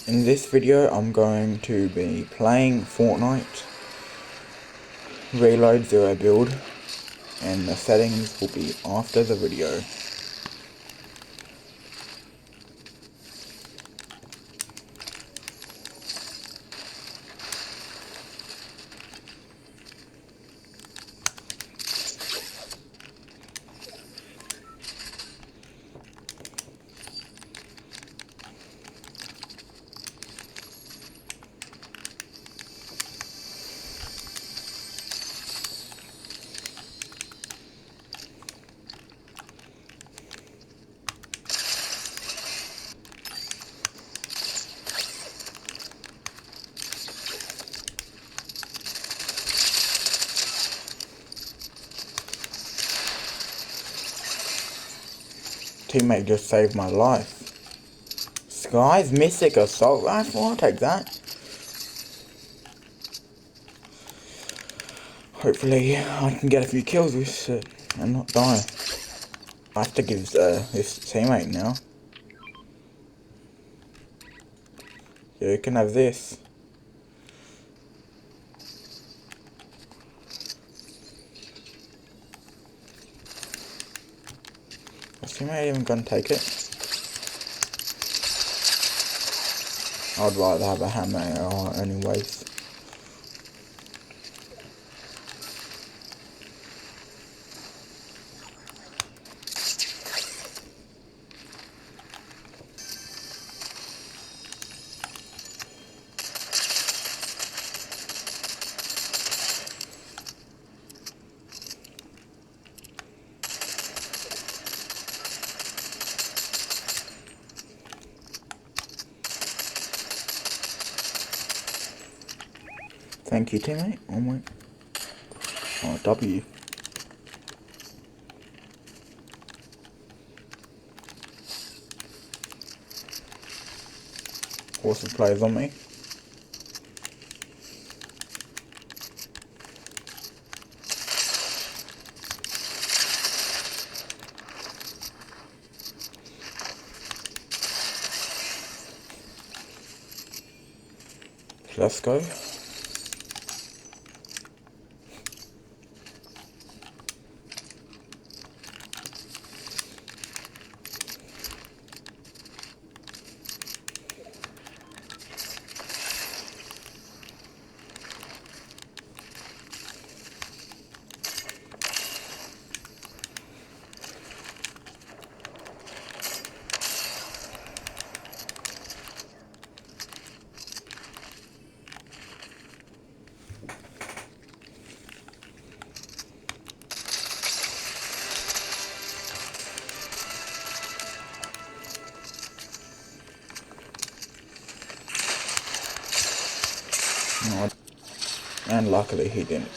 In this video I'm going to be playing Fortnite, reload 0 build, and the settings will be after the video. Teammate just saved my life. Sky's Mystic Assault Rifle, I'll take that. Hopefully I can get a few kills with it and not die. I have to give this teammate now. Yeah, you can have this. Is teammate even gonna take it? I'd rather have a hammer anyways. Thank you, teammate. Oh my. Oh, W. Horses plays on me. Let's go. No, and luckily he didn't.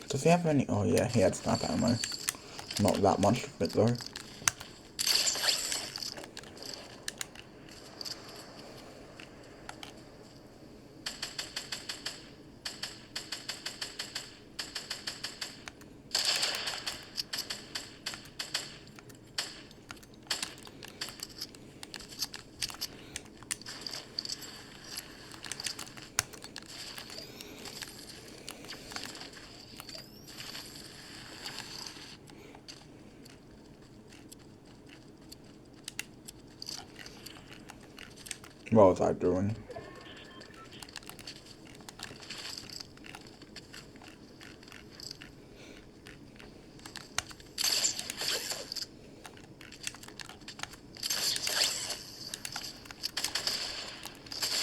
Does he have any? Oh yeah, he had snap ammo. Not that much of it though. What was I doing?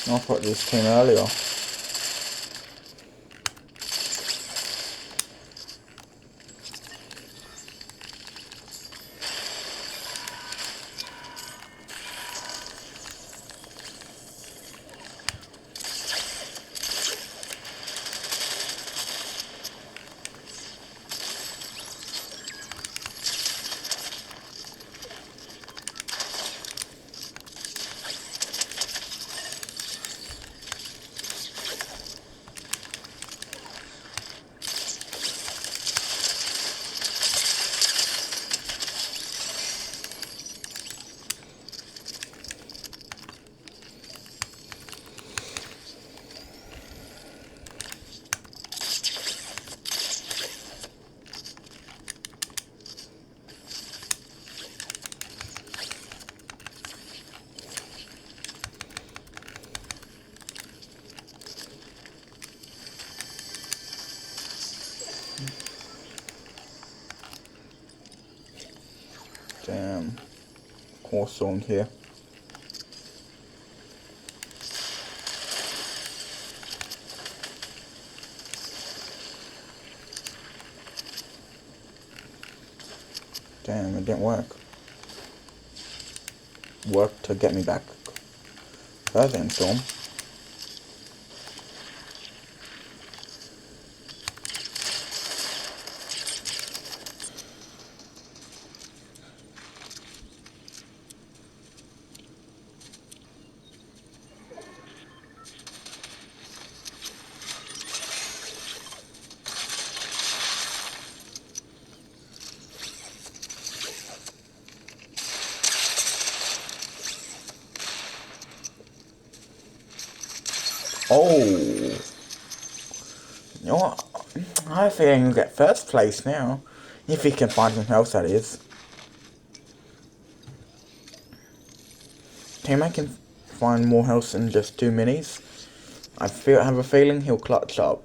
I thought this came earlier. Damn. Horse on here. Damn, it didn't work. Worked to get me back. Further in storm. Oh, you know what? I think I can get first place now. If he can find something else, that is. Teammate can find more health than just 2 minis. I have a feeling he'll clutch up.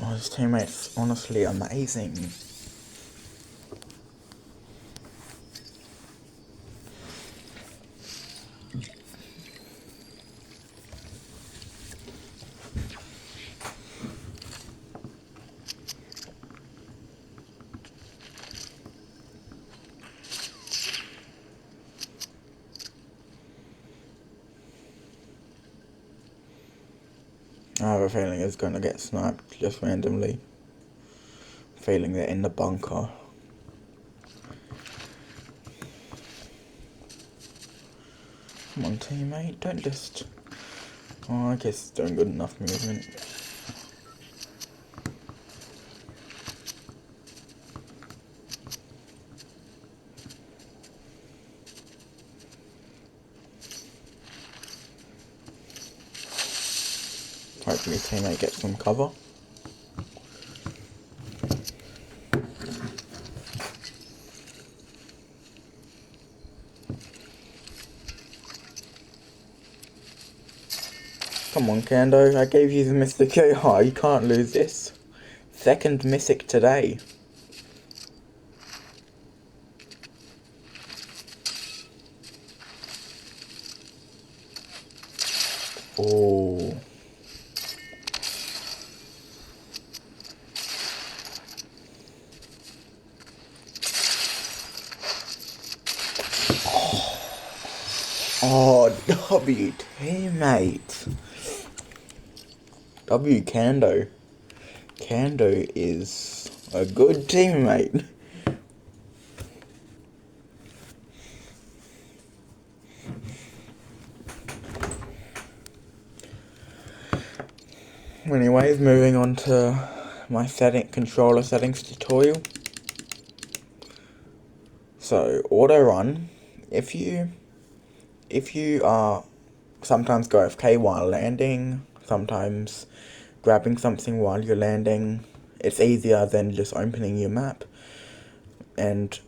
Oh, his teammate's honestly amazing. I have a feeling it's gonna get sniped just randomly. Feeling they're in the bunker. Come on, teammate, don't just... Oh, I guess it's doing good enough movement. Hopefully teammate gets some cover. Come on, Kando, I gave you the Mystic AR, you can't lose this. Second Mystic today. Oh. Oh, W teammate. W Kando. Kando is a good teammate. Anyways, moving on to my controller settings tutorial. So auto run, if you sometimes go AFK while landing, sometimes grabbing something while you're landing, it's easier than just opening your map, and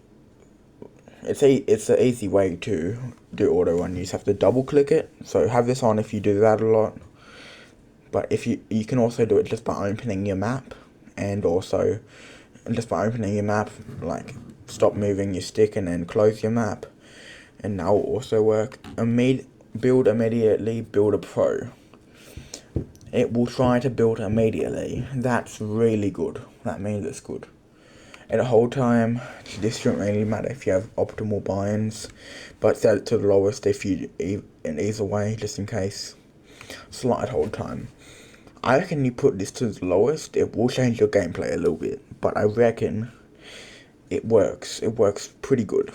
it's an easy way to do auto run. You just have to double click it. So have this on if you do that a lot. But if you can also do it just by opening your map, and also just by opening your map, like stop moving your stick and then close your map, and that will also work. Build immediately, build a pro. It will try to build immediately. That's really good. That means it's good. At a hold time, this shouldn't really matter if you have optimal binds, but set it to the lowest if you in either way, just in case. Slight hold time. I reckon you put this to the lowest, it will change your gameplay a little bit, but I reckon it works. It works pretty good.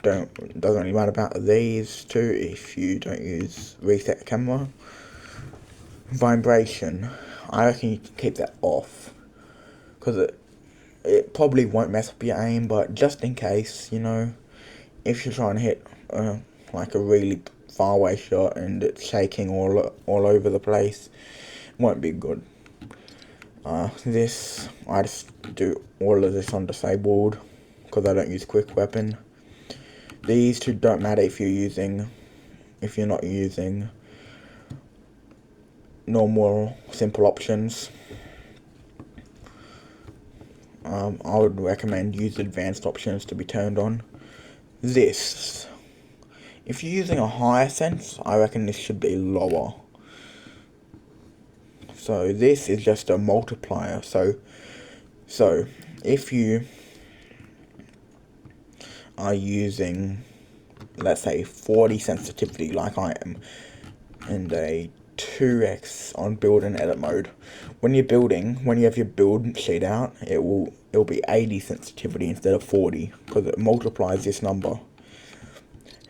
Doesn't really matter about these two if you don't use reset camera. Vibration, I reckon you can keep that off, because it probably won't mess up your aim, but just in case, if you're trying to hit like a really far away shot and it's shaking all over the place, it won't be good. This, I just do all of this on disabled because I don't use quick weapon. These two don't matter if you're not using normal simple options. I would recommend use advanced options to be turned on. This, if you're using a higher sense, I reckon this should be lower. So this is just a multiplier. So if you are using, let's say, 40 sensitivity like I am, and a 2x on build and edit mode, when you have your build sheet out, it'll be 80 sensitivity instead of 40, because it multiplies this number.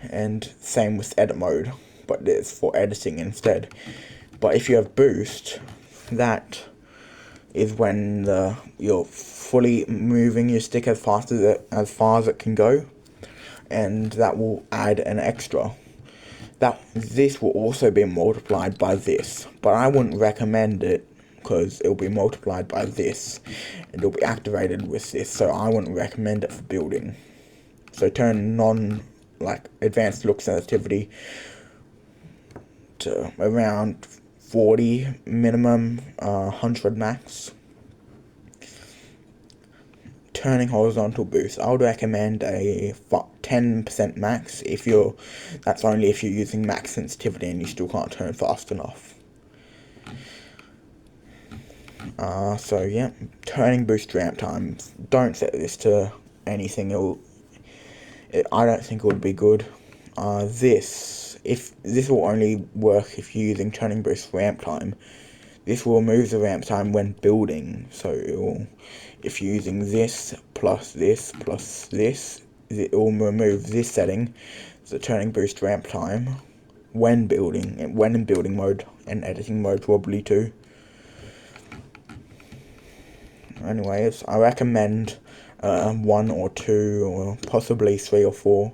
And same with edit mode, but it's for editing instead. But if you have boost, that is when you're fully moving your stick as far as it can go, and that will add an extra. This will also be multiplied by this, but I wouldn't recommend it because it'll be multiplied by this, and it'll be activated with this. So I wouldn't recommend it for building. So turn advanced look sensitivity to around 40 minimum, 100 max. Turning horizontal boost, I would recommend a 10% max that's only if you're using max sensitivity and you still can't turn fast enough. So yeah, turning boost ramp time, don't set this to anything. I don't think it would be good. This will only work if you're using turning boost ramp time. This will remove the ramp time when building, so if you're using this plus this plus this, it will remove this setting, the turning boost ramp time, when in building mode and editing mode probably too. Anyways, I recommend 1 or 2 or possibly 3 or 4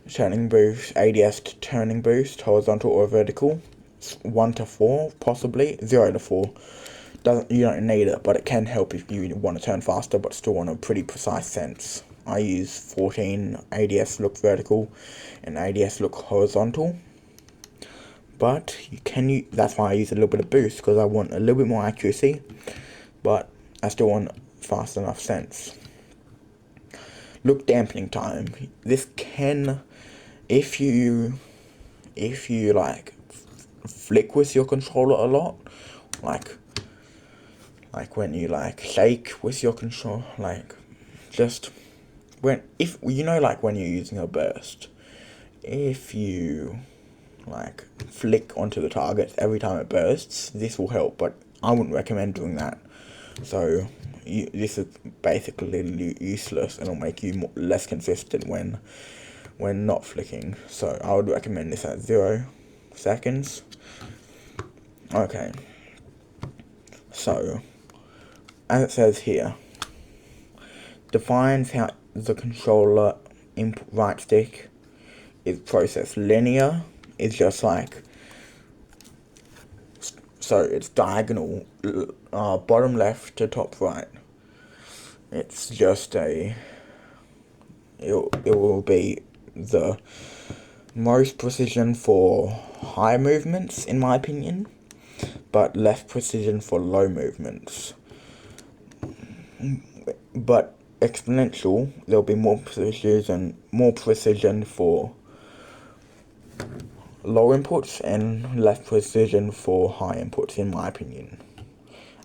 turning boost, ADS turning boost, horizontal or vertical. 1 to 4, possibly 0 to 4. You don't need it, but it can help if you want to turn faster but still want a pretty precise sense. I use 14 ADS look vertical and ADS look horizontal, but that's why I use a little bit of boost, because I want a little bit more accuracy, but I still want fast enough sense. Look dampening time. This can, if you like flick with your controller a lot, like when you shake with your controller, just if you know, like when you're using a burst, if you like flick onto the target every time it bursts, this will help, but I wouldn't recommend doing that. So this is basically useless, and it'll make you less consistent when not flicking. So I would recommend this at 0 seconds. Okay, so as it says here, defines how the controller input right stick is processed. Linear is just like, so it's diagonal, bottom left to top right. It's just it will be the most precision for high movements, in my opinion, but less precision for low movements. But exponential, there'll be more precision for low inputs and less precision for high inputs, in my opinion.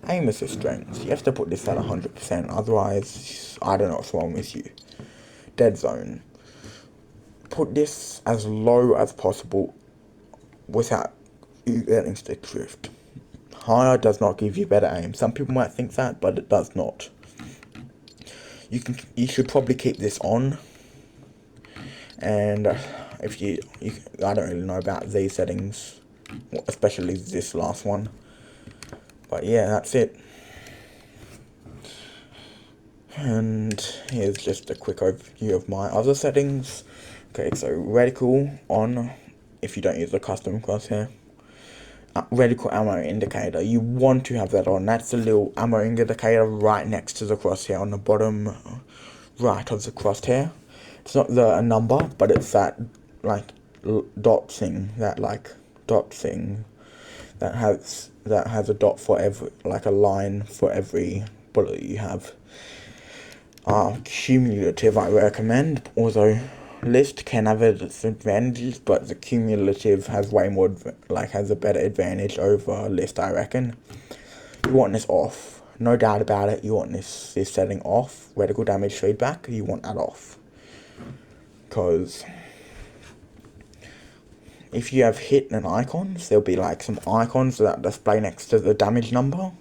Aim assist strength. You have to put this at 100%, otherwise, I don't know what's wrong with you. Dead zone. Put this as low as possible without you getting stick drift. Higher does not give you better aim. Some people might think that, but it does not. You should probably keep this on. And if you I don't really know about these settings, especially this last one. But yeah, that's it. And here's just a quick overview of my other settings. Okay, so reticle on if you don't use the custom crosshair. Reticle ammo indicator, you want to have that on. That's the little ammo indicator right next to the crosshair on the bottom right of the crosshair. It's not a number, but it's that like dot thing that has a dot for every, like a line for every bullet you have. Cumulative I recommend, although list can have its advantages, but the cumulative has way more, has a better advantage over list, I reckon. You want this off, no doubt about it. You want this setting off. Reticle damage feedback, you want that off, because if you have hit and icons, there'll be like some icons that display next to the damage number.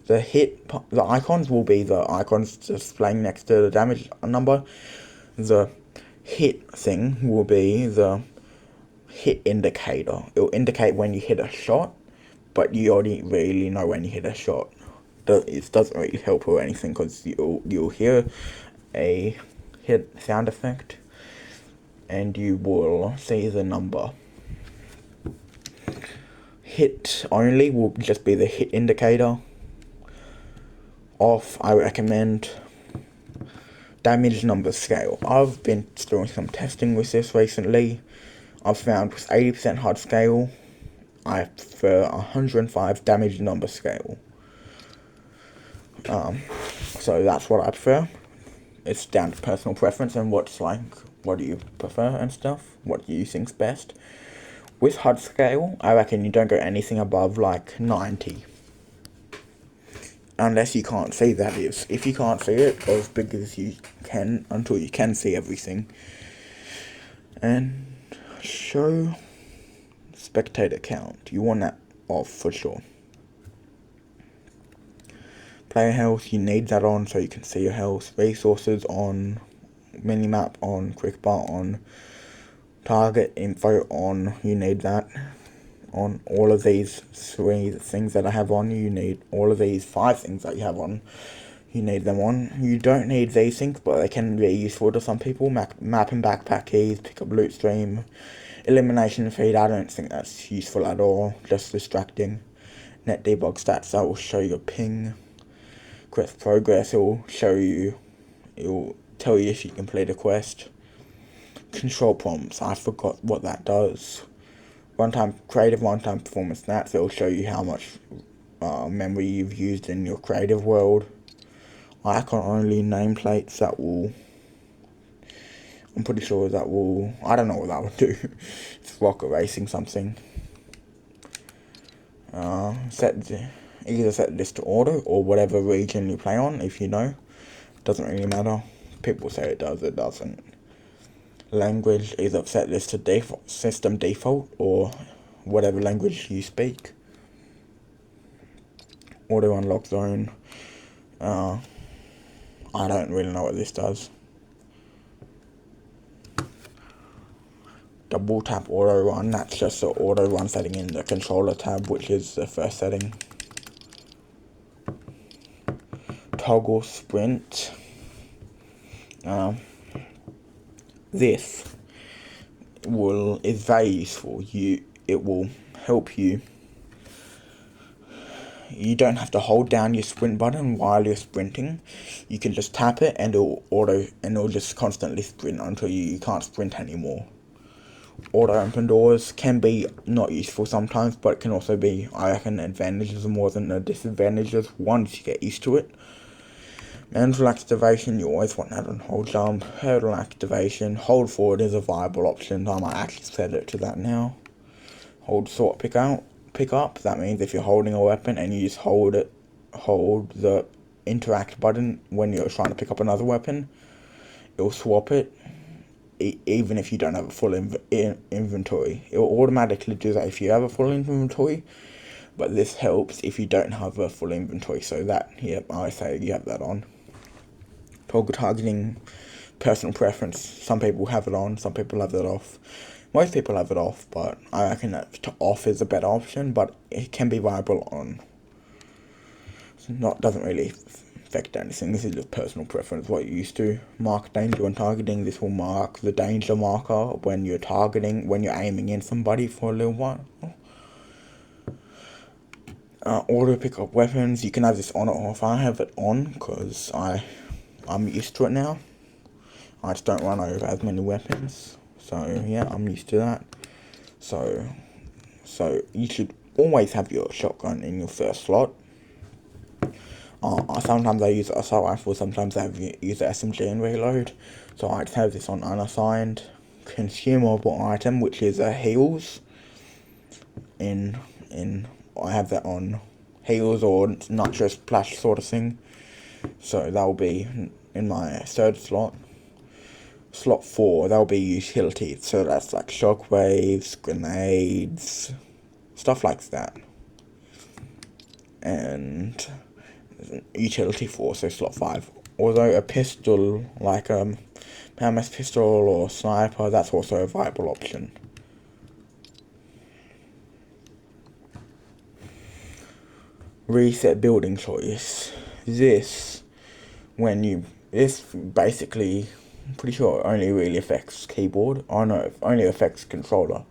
The icons will be the icons displaying next to the damage number. The hit thing will be the hit indicator. It'll indicate when you hit a shot, but you already really know when you hit a shot. It doesn't really help or anything, because you'll hear a hit sound effect, and you will see the number. Hit only will just be the hit indicator. Off, I recommend damage number scale. I've been doing some testing with this recently. I've found with 80% HUD scale, I prefer 105 damage number scale. So that's what I prefer. It's down to personal preference and what do you prefer and stuff, what you think's best. With HUD scale, I reckon you don't go anything above like 90. Unless you can't see, that is. If you can't see it, go as big as you can until you can see everything. And show spectator count. You want that off for sure. Player health, you need that on so you can see your health. Resources on. Minimap on. Quick bar on. Target info on. You need that on. All of these 3 things that I have on, you need all of these 5 things that you have on, you need them on. You don't need these things, but they can be useful to some people. Map and backpack keys, pick up loot stream, elimination feed, I don't think that's useful at all, just distracting. Net debug stats, that will show your ping. Quest progress, it will tell you if you complete a quest. Control prompts, I forgot what that does. Runtime creative, runtime performance stats, it'll show you how much memory you've used in your creative world. Icon only nameplates, I'm pretty sure I don't know what that would do. It's rock erasing something. Either set this to auto or whatever region you play on, if you know. Doesn't really matter. People say it does, it doesn't. Language, either set this to default, system default, or whatever language you speak. Auto unlock zone. I don't really know what this does. Double tap auto run, that's just the auto run setting in the controller tab, which is the first setting. Toggle sprint. This is very useful. It will help you. You don't have to hold down your sprint button while you're sprinting. You can just tap it and it'll just constantly sprint until you can't sprint anymore. Auto open doors can be not useful sometimes, but it can also be, I reckon, advantages more than the disadvantages once you get used to it. Mental activation, you always want that on hold jump. Hurdle activation, hold forward is a viable option. I might actually set it to that now. Hold sort pick up. That means if you're holding a weapon and you just hold the interact button when you're trying to pick up another weapon, it'll swap it. Even if you don't have a full inventory, it will automatically do that if you have a full inventory. But this helps if you don't have a full inventory. So that, I say you have that on. Toggle targeting, personal preference. Some people have it on, some people have it off. Most people have it off, but I reckon that off is a better option, but it can be viable on. Doesn't really affect anything. This is just personal preference, what you're used to. Mark danger when targeting. This will mark the danger marker when you're aiming in somebody for a little while. Auto pick up weapons. You can have this on or off. I have it on because I'm used to it now. I just don't run over as many weapons. So yeah, I'm used to that. So you should always have your shotgun in your first slot. Sometimes I use an assault rifle, sometimes I use an SMG and reload. So I just have this on unassigned. Consumable item, which is a heals. I have that on heals or not just splash sort of thing. So that will be in my third slot. Slot 4, that will be utility. So that's like shockwaves, grenades, stuff like that. And utility 4, so slot 5. Although a pistol, like PMS pistol or sniper, that's also a viable option. Reset building choice. This basically, I'm pretty sure it only really affects keyboard. Oh no, it only affects controller.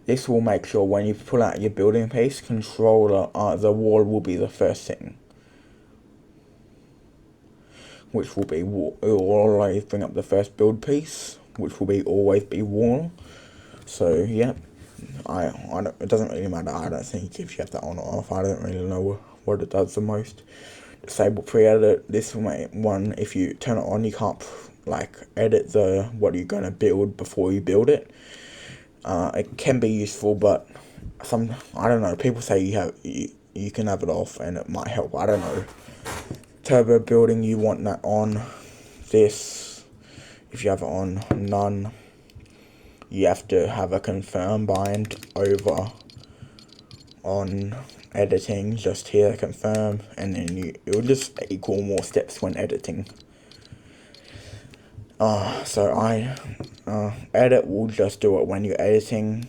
This will make sure when you pull out your building piece, controller, the wall will be the first thing. Which will be wall. It will always bring up the first build piece, which will always be wall. So yeah, it doesn't really matter. I don't think if you have that on or off. I don't really know what it does the most. Disable pre-edit. This one, if you turn it on, you can't edit what you're gonna build before you build it. It can be useful, but I don't know. People say you can have it off, and it might help. I don't know. Turbo building, you want that on. This, if you have it on, none. You have to have a confirm bind over on editing, just here confirm, and then it will just equal more steps when editing. Edit will just do it when you're editing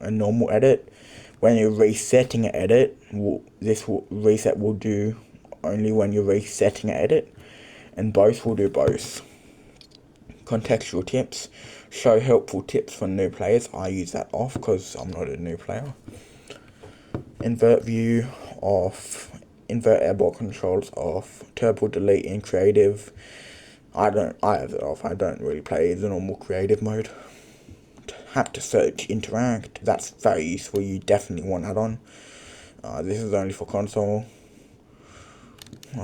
a normal edit. When you're resetting an edit, reset will do only when you're resetting an edit, and both will do both. Contextual tips, show helpful tips for new players. I use that off because I'm not a new player. Invert view off, invert airball controls off, turbo delete in creative. I have it off. I don't really play the normal creative mode. Have to search interact. That's very useful. You definitely want that on. This is only for console.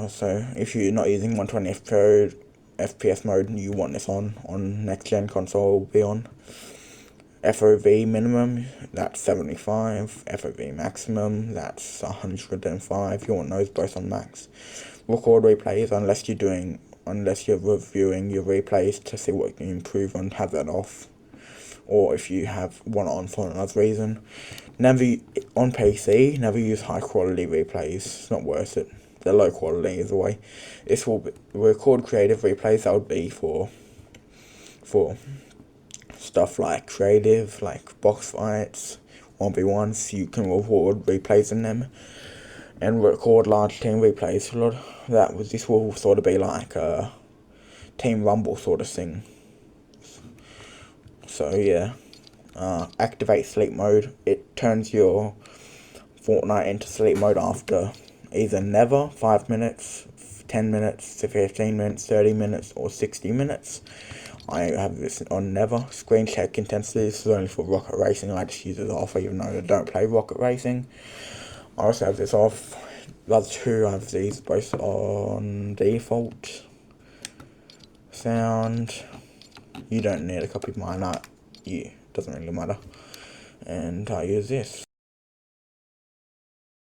So if you're not using 120 FPS mode, you want this on next gen console. Will be on. FOV minimum, that's 75. FOV maximum, that's 105. You want those both on max. Record replays, unless unless you're reviewing your replays to see what you can improve on, have that off. Or if you have one on for another reason. Never, on PC, never use high quality replays, it's not worth it. They're low quality either way. This will record creative replays, that would be for stuff like creative, like box fights, 1v1s, you can record replays in them. And record large team replays. This will sort of be like a Team Rumble sort of thing. So yeah, activate sleep mode. It turns your Fortnite into sleep mode after either never, 5 minutes, 10 minutes, 15 minutes, 30 minutes, or 60 minutes. I have this on never. Screen check intensity. This is only for rocket racing. I just use it off even though I don't play rocket racing. I also have this off. The other two, I have these both on default. Sound. You don't need a copy of mine, doesn't really matter. And I use this.